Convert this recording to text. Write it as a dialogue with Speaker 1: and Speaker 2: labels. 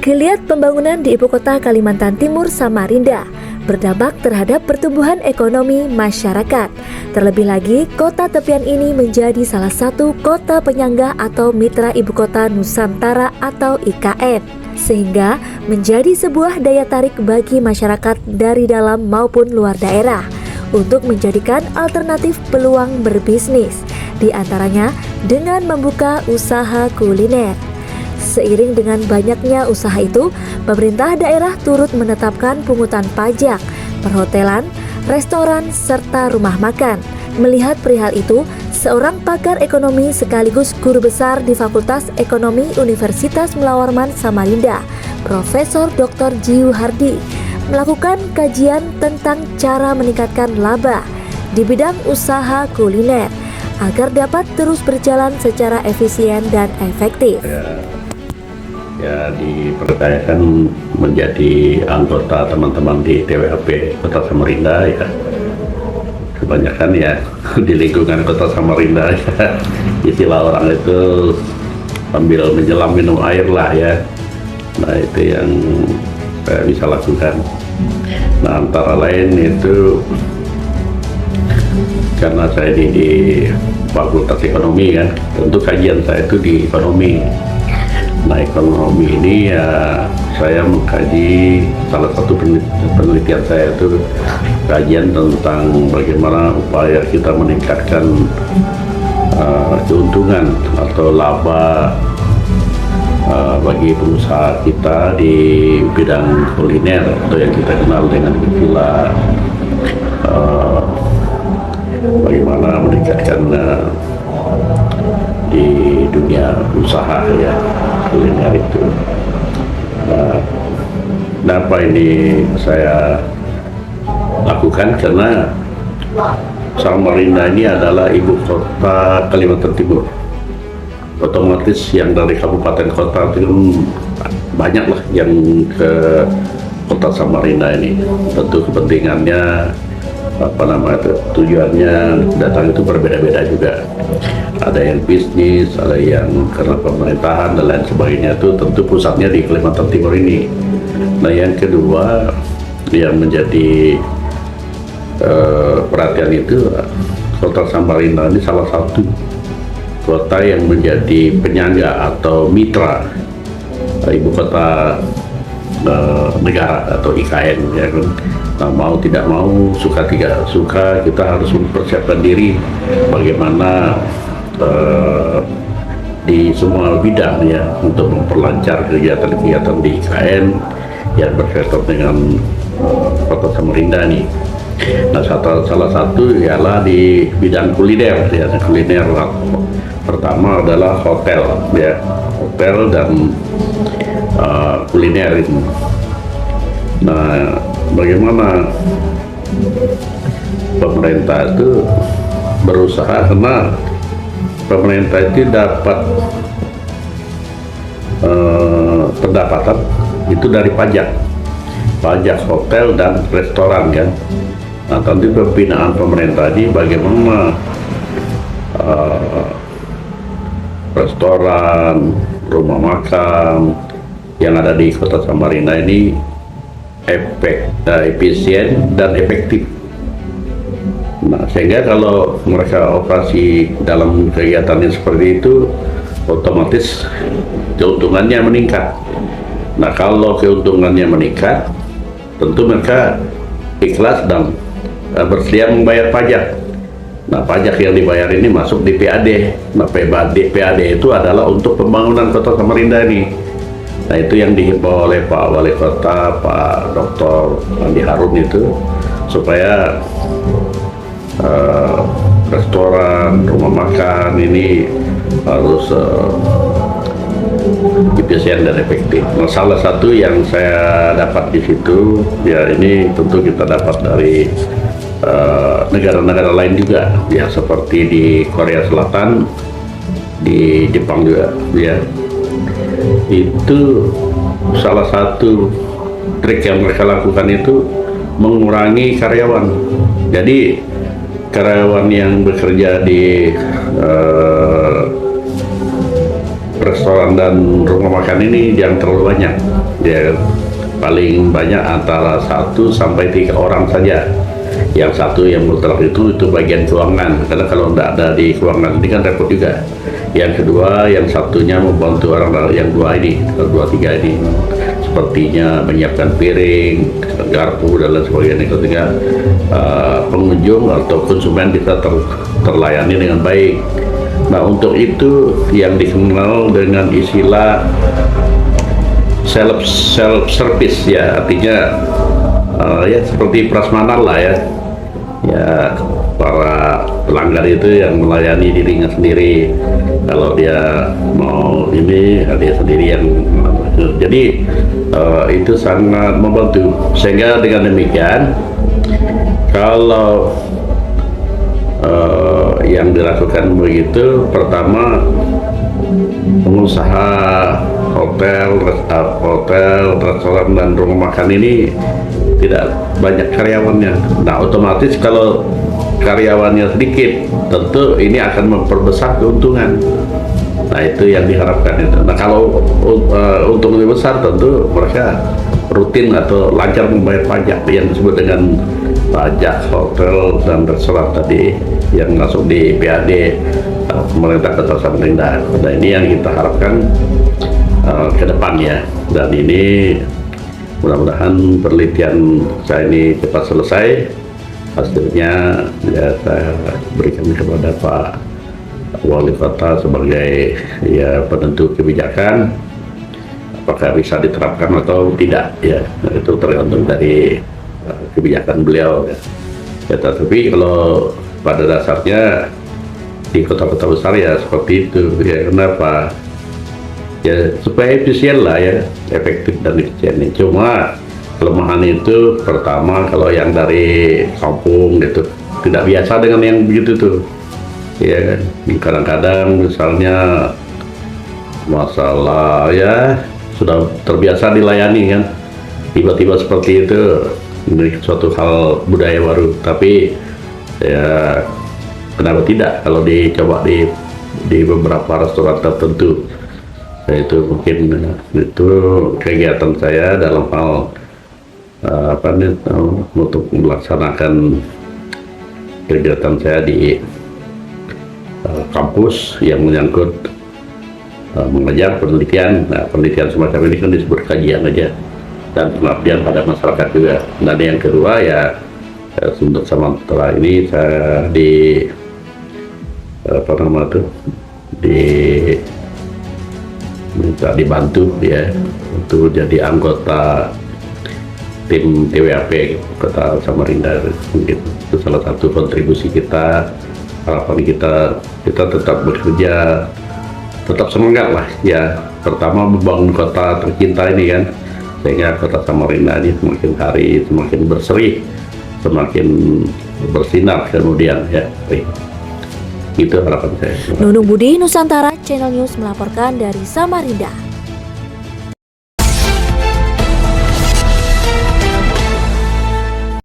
Speaker 1: Geliat pembangunan di ibu kota Kalimantan Timur, Samarinda, berdampak terhadap pertumbuhan ekonomi masyarakat. Terlebih lagi, kota tepian ini menjadi salah satu kota penyangga atau mitra ibu kota Nusantara atau IKN, sehingga menjadi sebuah daya tarik bagi masyarakat dari dalam maupun luar daerah untuk menjadikan alternatif peluang berbisnis, di antaranya dengan membuka usaha kuliner. Seiring dengan banyaknya usaha itu, pemerintah daerah turut menetapkan pungutan pajak, perhotelan, restoran, serta rumah makan. Melihat perihal itu, seorang pakar ekonomi sekaligus guru besar di Fakultas Ekonomi Universitas Mula Warman Samarinda, Profesor Dr. Jiu Hardi, melakukan kajian tentang cara meningkatkan laba di bidang usaha kuliner agar dapat terus berjalan secara efisien dan efektif.
Speaker 2: Ya, dipercayakan menjadi anggota teman-teman di TWAP Kota Samarinda ya. Kebanyakan ya di lingkungan Kota Samarinda ya. Istilah orang itu sambil menjelam minum air lah ya. Nah, itu yang saya bisa lakukan. Nah, antara lain itu karena saya di Fakultas Ekonomi kan, tentu kajian saya itu di ekonomi. Nah, ekonomi ini ya saya mengkaji, salah satu penelitian saya itu kajian tentang bagaimana upaya kita meningkatkan keuntungan atau laba bagi pengusaha kita di bidang kuliner atau yang kita kenal dengan istilah bagaimana meningkatkan di dunia usaha ya kuliner itu. Nah, kenapa ini saya lakukan? Karena Samarinda ini adalah ibu kota Kalimantan Timur. Otomatis yang dari kabupaten kota itu banyak lah yang ke kota Samarinda ini. Tentu kepentingannya tujuannya datang itu berbeda-beda juga. Ada yang bisnis, ada yang karena pemerintahan dan lain sebagainya. Itu tentu pusatnya di Kalimantan Timur ini. Nah, yang kedua yang menjadi perhatian itu, kota Samarinda ini salah satu kota yang menjadi penyangga atau mitra ibu kota negara atau IKN ya kan. Nah, mau tidak mau, suka tidak suka, kita harus mempersiapkan diri bagaimana di semua bidang ya untuk memperlancar kegiatan-kegiatan di IKN yang berkaitan dengan kota Samarinda nih. Nah, salah satu ialah di bidang kuliner ya. Kuliner pertama adalah hotel ya, hotel dan kuliner ini. Nah, bagaimana pemerintah itu berusaha, karena pemerintah itu dapat pendapatan itu dari pajak hotel dan restoran kan. Nah, nanti pembinaan pemerintah ini bagaimana restoran, rumah makan yang ada di kota Samarinda ini efisien dan efektif. Nah, sehingga kalau mereka operasi dalam kegiatan yang seperti itu, otomatis keuntungannya meningkat. Nah, kalau keuntungannya meningkat, tentu mereka ikhlas dan bersedia membayar pajak. Nah, pajak yang dibayar ini masuk di PAD. Nah, PAD itu adalah untuk pembangunan kota Samarinda ini. Nah, itu yang dihimbau oleh Pak Wali Kota, Pak Dr. Andi Harun itu, supaya restoran, rumah makan ini harus efisien dan efektif. Nah, salah satu yang saya dapat di situ, ya ini tentu kita dapat dari negara-negara lain juga, ya seperti di Korea Selatan, di Jepang juga, ya. Itu salah satu trik yang mereka lakukan itu mengurangi karyawan. Jadi karyawan yang bekerja di restoran dan rumah makan ini yang terlalu banyak. Ya, paling banyak antara 1 sampai 3 orang saja. Yang satu yang mutlak itu bagian keuangan, karena kalau tidak ada di keuangan ini kan repot juga. Yang kedua, yang satunya membantu orang, yang dua ini, dua tiga ini, sepertinya menyiapkan piring, garpu dan lain sebagainya, ketika pengunjung atau konsumen bisa terlayani dengan baik. Nah, untuk itu yang dikenal dengan istilah self service, ya, artinya ya seperti prasmanan lah ya. Ya, para pelanggan itu yang melayani dirinya sendiri. Kalau dia mau ini, dia sendiri yang jadi itu sangat membantu. Sehingga dengan demikian, kalau yang dilakukan begitu, pertama pengusaha hotel, restoran dan rumah makan ini tidak banyak karyawannya. Nah, otomatis kalau karyawannya sedikit, tentu ini akan memperbesar keuntungan. Nah, itu yang diharapkan itu. Nah, kalau untung lebih besar, tentu mereka rutin atau lancar membayar pajak yang disebut dengan pajak hotel dan restoran tadi, yang masuk di PAD pemerintah Kota Samarinda. Nah, ini yang kita harapkan ke depan ya. Dan ini mudah-mudahan penelitian saya ini cepat selesai. Hasilnya ya saya berikan kepada Pak Wali Kota sebagai ya penentu kebijakan, apakah bisa diterapkan atau tidak ya, itu tergantung dari kebijakan beliau ya. Ya, tapi kalau pada dasarnya di kota-kota besar ya seperti itu ya. Kenapa? Ya supaya efisien lah ya, efektif dan efisien. Cuma kelemahan itu pertama, kalau yang dari kampung gitu tidak biasa dengan yang begitu tuh ya kan. Kadang-kadang misalnya masalah ya sudah terbiasa dilayani kan, tiba-tiba seperti itu, ini suatu hal budaya baru. Tapi ya kenapa tidak kalau dicoba di beberapa restoran tertentu. Nah, itu mungkin itu kegiatan saya dalam hal untuk melaksanakan kegiatan saya di kampus yang menyangkut mengajar penelitian. Nah, penelitian semacam ini kan disebut kajian aja, dan pengabdian pada masyarakat juga. Dan yang kedua ya untuk sementara ini saya minta dibantu ya untuk jadi anggota tim TWAP Kota Samarinda. Mungkin itu salah satu kontribusi kita. Harapan kita tetap bekerja, tetap semangat lah ya. Pertama membangun kota tercinta ini kan, sehingga Kota Samarinda ini semakin hari semakin berseri, semakin bersinar kemudian ya. Itu harapan saya.
Speaker 1: Nunung Budi, Nusantara Channel News melaporkan dari Samarinda.